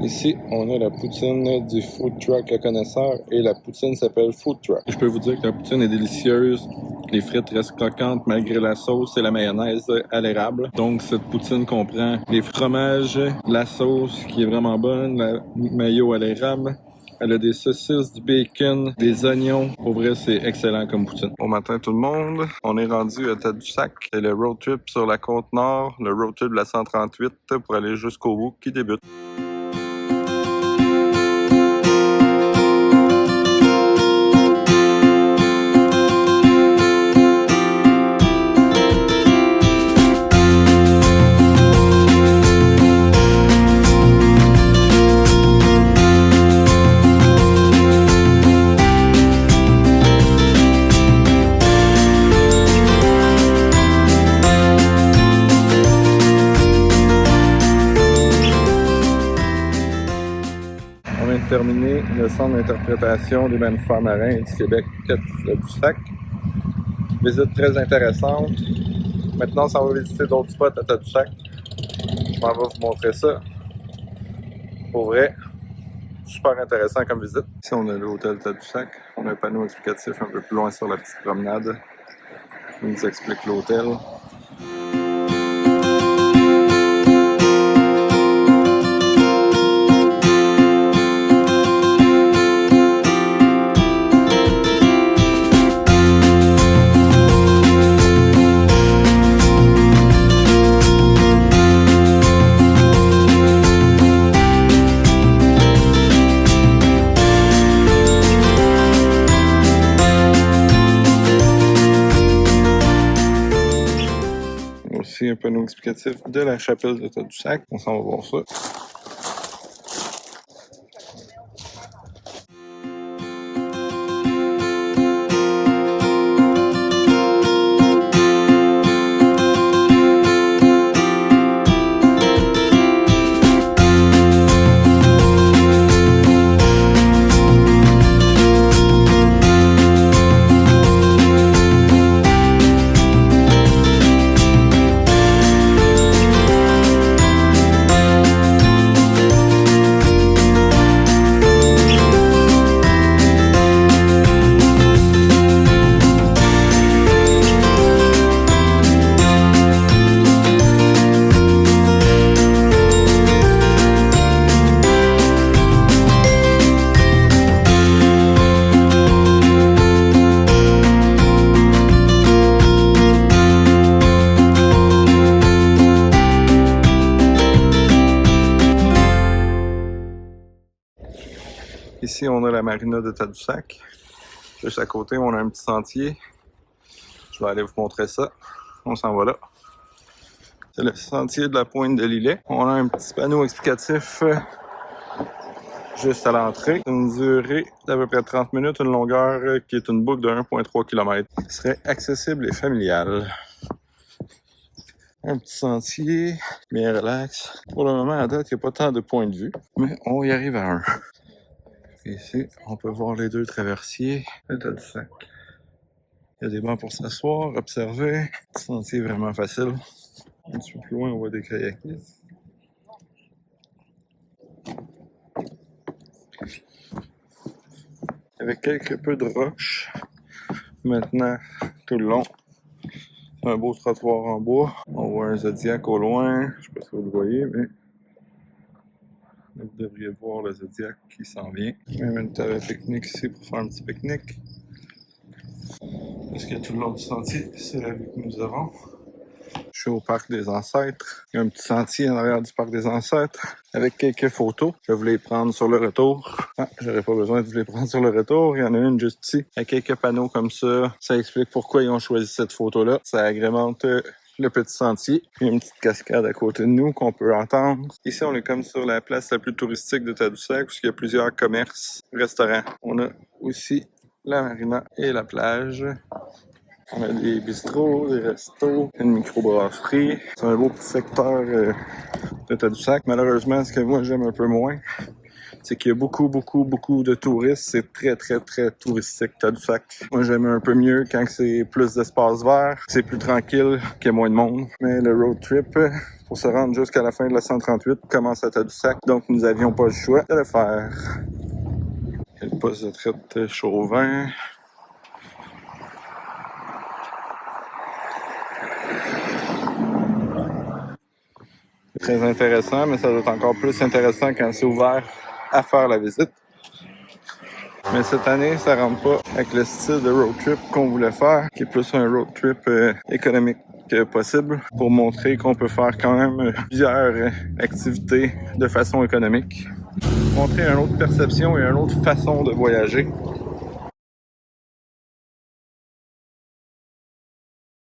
Ici, on a la poutine du Food Truck Le Connaisseur et la poutine s'appelle Food Truck. Je peux vous dire que la poutine est délicieuse. Les frites restent croquantes malgré la sauce et la mayonnaise à l'érable. Donc, cette poutine comprend les fromages, la sauce qui est vraiment bonne, la mayo à l'érable. Elle a des saucisses, du bacon, des oignons. Pour vrai, c'est excellent comme poutine. Bon matin tout le monde. On est rendu à Tadoussac. C'est le road trip sur la Côte-Nord, le road trip de la 138 pour aller jusqu'au bout qui débute. Terminé le centre d'interprétation des mammifères marins du Québec Tadoussac. Visite très intéressante. Maintenant, on va visiter d'autres spots à Tadoussac. Je m'en vais vous montrer ça. Pour vrai, super intéressant comme visite. Ici, on a l'hôtel Tadoussac. On a un panneau explicatif un peu plus loin sur la petite promenade. Il nous explique l'hôtel. Un panneau explicatif de la chapelle de Tadoussac. On s'en va voir ça. Ici, on a la marina de Tadoussac. Juste à côté, on a un petit sentier. Je vais aller vous montrer ça. On s'en va là. C'est le sentier de la pointe de l'îlet. On a un petit panneau explicatif juste à l'entrée. Une durée d'à peu près 30 minutes, une longueur qui est une boucle de 1,3 km. Il serait accessible et familial. Un petit sentier, bien relax. Pour le moment, à date, il n'y a pas tant de points de vue, mais on y arrive à un. Ici, on peut voir les deux traversiers de Tadoussac. Il y a des bancs pour s'asseoir, observer. Le sentier est vraiment facile. Un petit peu plus loin, on voit des kayakistes. Avec quelque peu de roches. Maintenant, tout le long, un beau trottoir en bois. On voit un Zodiac au loin. Je ne sais pas si vous le voyez, mais vous devriez voir le Zodiac qui s'en vient. Même une table à pique-nique ici pour faire un petit pique-nique. Parce que tout le long du sentier, c'est la vue que nous avons. Je suis au parc des Ancêtres. Il y a un petit sentier en arrière du parc des Ancêtres avec quelques photos. Je vais vous les prendre sur le retour. J'aurais pas besoin de vous les prendre sur le retour. Il y en a une juste ici. Il y a quelques panneaux comme ça. Ça explique pourquoi ils ont choisi cette photo-là. Ça agrémente le petit sentier. Il y a une petite cascade à côté de nous qu'on peut entendre. Ici, on est comme sur la place la plus touristique de Tadoussac, où il y a plusieurs commerces, restaurants. On a aussi la marina et la plage. On a des bistrots, des restos, une microbrasserie. C'est un beau petit secteur de Tadoussac. Malheureusement, ce que moi j'aime un peu moins, c'est qu'il y a beaucoup de touristes. C'est très touristique, Tadoussac. Moi, j'aime un peu mieux quand c'est plus d'espace vert, c'est plus tranquille, qu'il y a moins de monde. Mais le road trip, pour se rendre jusqu'à la fin de la 138, commence à Tadoussac. Donc, nous n'avions pas le choix de le faire. Il y a le poste de traite Chauvin. Très intéressant, mais ça doit être encore plus intéressant quand c'est ouvert à faire la visite. Mais cette année, ça rentre pas avec le style de road trip qu'on voulait faire, qui est plus un road trip économique possible, pour montrer qu'on peut faire quand même plusieurs activités de façon économique. Montrer une autre perception et une autre façon de voyager.